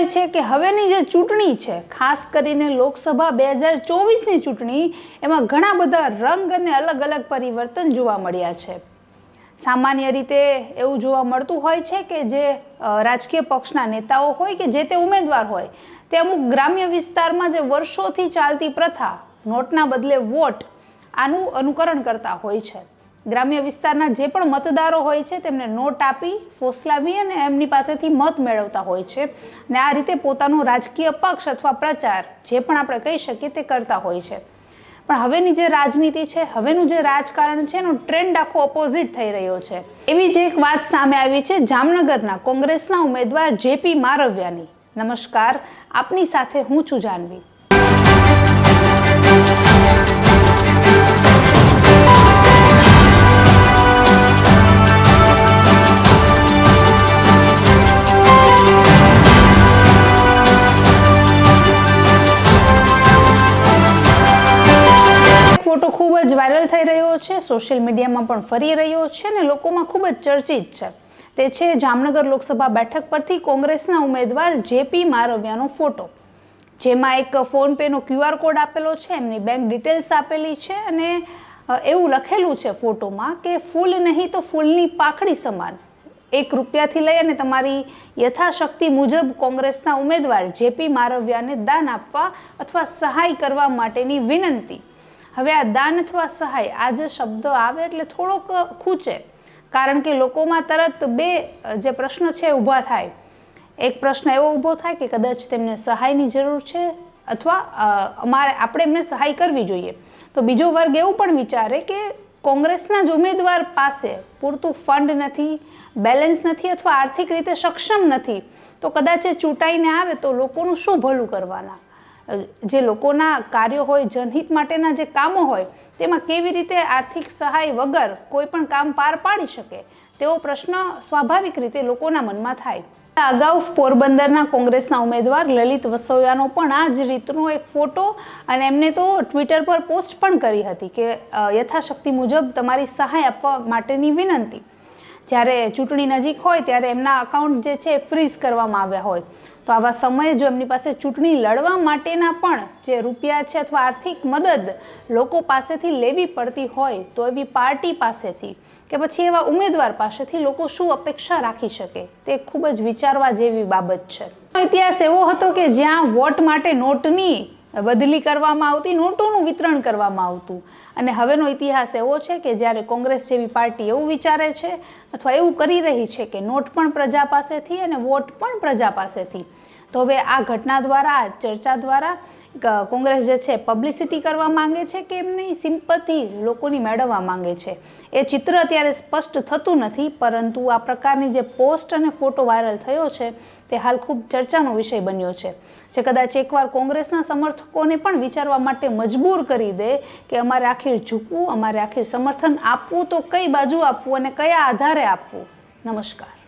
કહેવાય છે કે હવેની જે ચૂંટણી છે, ખાસ કરીને લોકસભા 2024ની ચૂંટણી, એમાં ઘણા બધા રંગ અને અલગ અલગ પરિવર્તન જોવા મળ્યા છે. સામાન્ય રીતે એવું જોવા મળતું હોય છે કે જે રાજકીય પક્ષના નેતાઓ હોય કે જે તે ઉમેદવાર હોય તે અમુક ગ્રામ્ય વિસ્તારમાં જે વર્ષોથી ચાલતી પ્રથા નોટના બદલે વોટ આનું અનુકરણ કરતા હોય છે. ગ્રામ્ય વિસ્તારના જે પણ મતદારો હોય છે તેમને નોટ આપી ફોસલાવી અને એમની પાસેથી મત મેળવતા હોય છે અને આ રીતે પોતાનો રાજકીય પક્ષ અથવા પ્રચાર જે પણ આપણે કહી શકીએ તે કરતા હોય છે. પણ હવેની જે રાજનીતિ છે, હવેનું જે રાજકારણ છે એનો ટ્રેન્ડ આખો ઓપોઝિટ થઈ રહ્યો છે. એવી જ એક વાત સામે આવી છે જામનગરના કોંગ્રેસના ઉમેદવાર જેપી મારવિયાની. નમસ્કાર, આપની સાથે હું છું જાનવી. ફોટો ખૂબ જ વાયરલ થઈ રહ્યો છે, સોશિયલ મીડિયામાં પણ ફરી રહ્યો છે અને લોકોમાં ખૂબ જ ચર્ચિત છે. તે છે જામનગર લોકસભા બેઠક પરથી કોંગ્રેસના ઉમેદવાર જેપી મારવિયાનો ફોટો, જેમાં એક ફોનપેનો QR કોડ આપેલો છે, એમની બેંક ડિટેલ્સ આપેલી છે અને એવું લખેલું છે ફોટોમાં કે ફૂલ નહીં તો ફૂલની પાખડી સમાન ₹1થી લઈ અને તમારી યથાશક્તિ મુજબ કોંગ્રેસના ઉમેદવાર જેપી મારવિયાને દાન આપવા અથવા સહાય કરવા માટેની વિનંતી. હવે આ દાન અથવા સહાય આ જે શબ્દ આવે એટલે થોડોક ખૂંચે, કારણ કે લોકોમાં તરત બે જે પ્રશ્ન છે ઊભા થાય. એક પ્રશ્ન એવો ઊભો થાય કે કદાચ તેમને સહાયની જરૂર છે અથવા આપણે એમને સહાય કરવી જોઈએ. તો બીજો વર્ગ એવું પણ વિચારે કે કોંગ્રેસના જ ઉમેદવાર પાસે પૂરતું ફંડ નથી, બેલેન્સ નથી અથવા આર્થિક રીતે સક્ષમ નથી, તો કદાચ એ ચૂંટાઈને આવે તો લોકોનું શું ભલું કરવાના. જે લોકોના કાર્યો હોય, જનહિત માટેના જે કામો હોય, તેમાં કેવી રીતે આર્થિક સહાય વગર કોઈ પણ કામ પાર પાડી શકે તેવો પ્રશ્ન સ્વાભાવિક રીતે લોકોના મનમાં થાય. અગાઉ પોરબંદરના કોંગ્રેસના ઉમેદવાર લલિત વસોયાનો પણ આ જ રીતનો એક ફોટો અને એમને તો ટ્વિટર પર પોસ્ટ પણ કરી હતી કે યથાશક્તિ મુજબ તમારી સહાય આપવા માટેની વિનંતી. જ્યારે ચૂંટણી નજીક હોય ત્યારે એમના અકાઉન્ટ જે છે ફ્રીઝ કરવામાં આવ્યા હોય, તો આવા સમયે જો એમની પાસે ચૂંટણી લડવા માટેના પણ જે રૂપિયા છે અથવા આર્થિક મદદ લોકો પાસેથી લેવી પડતી હોય, તો એવી પાર્ટી પાસેથી કે પછી એવા ઉમેદવાર પાસેથી લોકો શું અપેક્ષા રાખી શકે તે ખૂબ જ વિચારવા જેવી બાબત છે. ઇતિહાસ એવો હતો કે જ્યાં વોટ માટે નોટની બદલી કરવામાં આવતી, નોટોનું વિતરણ કરવામાં આવતું, અને હવેનો ઇતિહાસ એવો છે કે જ્યારે કોંગ્રેસ જેવી પાર્ટી એવું વિચારે છે અથવા એવું કરી રહી છે કે નોટ પણ પ્રજા પાસેથી અને વોટ પણ પ્રજા પાસેથી. તો હવે આ ઘટના દ્વારા, આ ચર્ચા દ્વારા કોંગ્રેસ જે છે પબ્લિસિટી કરવા માંગે છે કે એમની સિમ્પથી લોકોની મેળવવા માંગે છે, એ ચિત્ર અત્યારે સ્પષ્ટ થતું નથી. પરંતુ આ પ્રકારની જે પોસ્ટ અને ફોટો વાયરલ થયો છે તે હાલ ખૂબ ચર્ચાનો વિષય બન્યો છે, જે કદાચ એકવાર કોંગ્રેસના સમર્થકોને પણ વિચારવા માટે મજબૂર કરી દે કે અમારે આખીર ઝૂકવું, અમારે આખીર સમર્થન આપવું તો કઈ બાજુ આપવું અને કયા આધારે આપવું. નમસ્કાર.